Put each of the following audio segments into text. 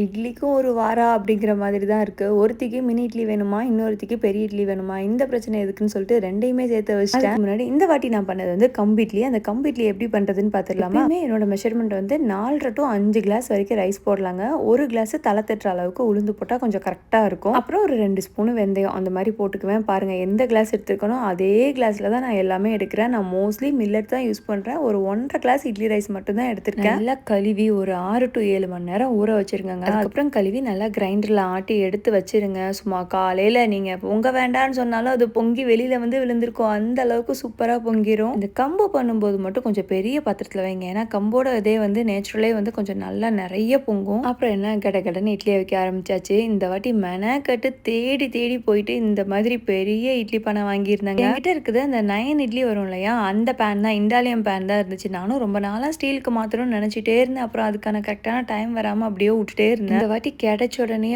இட்லிக்கும் ஒரு வாரா அப்படிங்கிற மாதிரி தான் இருக்குது. ஒருத்திக்கு மினி இட்லி வேணுமா, இன்னொருத்திக்கு பெரிய இட்லி வேணுமா, இந்த பிரச்சனை எதுக்குன்னு சொல்லிட்டு ரெண்டையுமே சேர்த்து வச்சுட்டேன். முன்னாடி இந்த வாட்டி நான் பண்ணது வந்து கம்பு இட்லி. அந்த கம்பு இட்லி எப்படி பண்ணுறதுன்னு பார்த்துடலாமா? என்னோட மெஷர்மெண்ட் வந்து 4.5 to 5 கிளாஸ் வரைக்கும் ரைஸ் போடலாங்க. ஒரு கிளாஸ் தலை தட்டுற அளவுக்கு உளுந்து போட்டால் கொஞ்சம் கரெக்டாக இருக்கும். அப்புறம் ஒரு 2 ஸ்பூன் வெந்தயம் அந்த மாதிரி போட்டுக்குவேன். பாருங்கள், எந்த கிளாஸ் எடுத்துக்கணும் அதே கிளாஸில் தான் நான் எல்லாமே எடுக்கிறேன். நான் மோஸ்ட்லி மில்லட் தான் யூஸ் பண்ணுறேன். ஒரு 1.5 கிளாஸ் இட்லி ரைஸ் மட்டும் தான் எடுத்திருக்கேன். நல்லா கழுவி ஒரு 6 to 7 மணி நேரம் ஊற வச்சிருக்கேங்க. அதுக்கப்புறம் கழுவி நல்லா கிரைண்டரில் ஆட்டி எடுத்து வச்சிருங்க. சும்மா காலையில் நீங்கள் பொங்க வேண்டான்னு சொன்னாலும் அது பொங்கி வெளியில் வந்து விழுந்திருக்கும். அந்த அளவுக்கு சூப்பராக பொங்கிரும். இந்த கம்பு பண்ணும்போது மட்டும் கொஞ்சம் பெரிய பாத்திரத்தில் வைங்க. ஏன்னா கம்போட இதே வந்து நேச்சுரலே வந்து கொஞ்சம் நல்லா நிறைய பொங்கும். அப்புறம் என்ன கடன்னு இட்லியை வைக்க ஆரம்பிச்சாச்சு. இந்த வாட்டி மெனக்கட்டு தேடி தேடி போயிட்டு இந்த மாதிரி பெரிய இட்லி பானை வாங்கியிருந்தாங்க. என்கிட்ட இருக்குது அந்த 9 இட்லி வரும் இல்லையா, அந்த பேன் தான், இண்டாலியம் பேன் தான் இருந்துச்சு. நானும் ரொம்ப நாளாக ஸ்டீலுக்கு மாத்திரம்னு நினச்சிட்டே இருந்தேன். அப்புறம் அதுக்கான கரெக்டான டைம் வராமல் அப்படியே விட்டுட்டே இருந்தேன். இந்த வாட்டி கிடைச்ச உடனே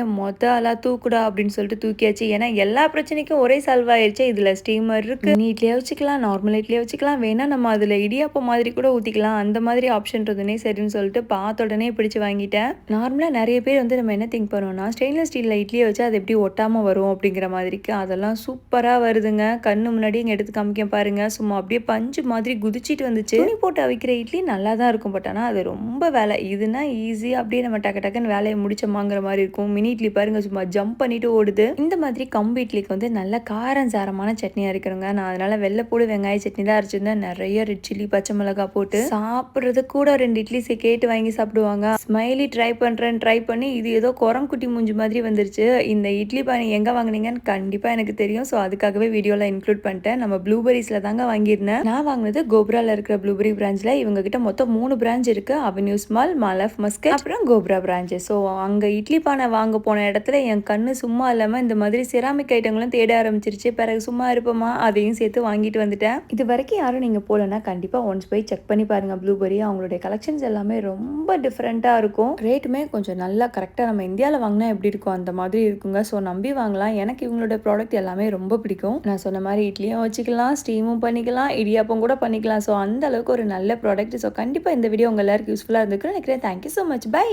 ஆளாக தூக்குடா அப்படின்னு சொல்லிட்டு தூக்கியாச்சு. ஏன்னா எல்லா பிரச்சனைக்கும் ஒரே சால்வ் ஆயிடுச்சு. இதில் ஸ்டீமர் இருக்கு, மினி இட்லியாக வச்சுக்கலாம், நார்மல் இட்லியாக வச்சுக்கலாம், வேணா நம்ம அதில் இடியாப்பம் மாதிரி கூட ஊற்றிக்கலாம். அந்த மாதிரி ஆப்ஷன் இருந்ததுனே சரின்னு சொல்லிட்டு பார்த்த உடனே பிடிச்சி வாங்கிட்டேன். நார்மலாக நிறைய பேர் வந்து நம்ம என்ன திங்க் பண்ணுவோம்னா, ஸ்டெயின்லெஸ் ஸ்டீலில் இட்லியை வச்சு அது எப்படி ஒட்டாமல் வரும் அப்படிங்கிற மாதிரிக்கு. அதெல்லாம் சூப்பராக வருதுங்க. கண்ணு முன்னாடி இங்கே எடுத்து காமிக்க பாருங்க. சும்மா அப்படியே பஞ்சு மாதிரி குதிச்சிட்டு வந்துச்சு. துணி போட்டு அவிக்கிற இட்லி நல்லா தான் இருக்கும். பட் ஆனால் அது ரொம்ப வேலை. இதுனா ஈஸியாக அப்படியே நம்ம டக்குன்னு வேலையை முடிச்சோமாங்கிற மாதிரி இருக்கும். மினி இட்லி பாருங்க, சும்மா ஜம்ப் பண்ணிட்டு ஓடுது. இந்த மாதிரி கம்பு இட்லிக்கு வந்து நல்ல காரம் சாரமான சட்னி அரைக்கிறோங்க. நான் அதனால வெள்ளைப்பூடு வெங்காய சட்னி தான் அரைச்சிருந்தேன். நிறைய ரெட் சில்லி பச்சை மிளகா போட்டு சாப்பிட்றது கூட 2 இட்லி கேட்டு வாங்கி சாப்பிடுவாங்க. ஸ்மைலி ட்ரை பண்ணி இது ஏதோ குரங்குட்டி மூஞ்சி மாதிரி வந்துருச்சு. இந்த இட்லி பானை எங்க வாங்கினீங்கன்னு கண்டிப்பா எனக்கு தெரியும். ஸோ அதுக்காகவே வீடியோல இன்க்ளூட் பண்ணிட்டேன். நம்ம ப்ளூபெரிஸ்ல தாங்க வாங்கியிருந்தேன். நான் வாங்கினது கோப்ரால இருக்கிற ப்ளூபெரி பிரான்ச்ல. இவங்க கிட்ட மொத்தம் 3 பிரான்ச் இருக்கு. அவென்யூ ஸ்மால், மாலஃப் மஸ்கட், அப்புறம் கோப்ரா பிரான்ச். ஸோ அங்கே இட்லி பானை வாங்க போன இடத்துல என் கண்ணு சும்மா இல்லாமல் இந்த மாதிரி செராமிக் ஐட்டங்களும் தேட ஆரம்பிச்சிருச்சு. பிறகு சும்மா இருப்போமா, அதையும் சேர்த்து வாங்கிட்டு வந்துட்டேன். இது வரைக்கும் யாரும் நீங்கள் போகலன்னா கண்டிப்பாக ஒன்ஸ் போய் செக் பண்ணி பாருங்கள். ப்ளூபெரி அவங்களுடைய கலெக்ஷன்ஸ் எல்லாமே ரொம்ப டிஃப்ரெண்ட்டாக இருக்கும். ரேட்டுமே கொஞ்சம் நல்லா கரெக்டாக நம்ம இந்தியாவில் வாங்கினா எப்படி இருக்கும் அந்த மாதிரி இருக்குங்க. ஸோ நம்பி வாங்கலாம். எனக்கு இவங்களோட ப்ராடக்ட் எல்லாமே ரொம்ப பிடிக்கும். நான் சொன்ன மாதிரி இட்லியும் வச்சுக்கலாம், ஸ்டீமும் பண்ணிக்கலாம், இடியாப்பம் கூட பண்ணிக்கலாம். ஸோ அந்த அளவுக்கு ஒரு நல்ல ப்ராடக்ட். ஸோ கண்டிப்பாக இந்த வீடியோ உங்கள் எல்லாருக்கும் யூஸ்ஃபுல்லாக இருந்துக்குன்னு நினைக்கிறேன். Thank you so much. பை.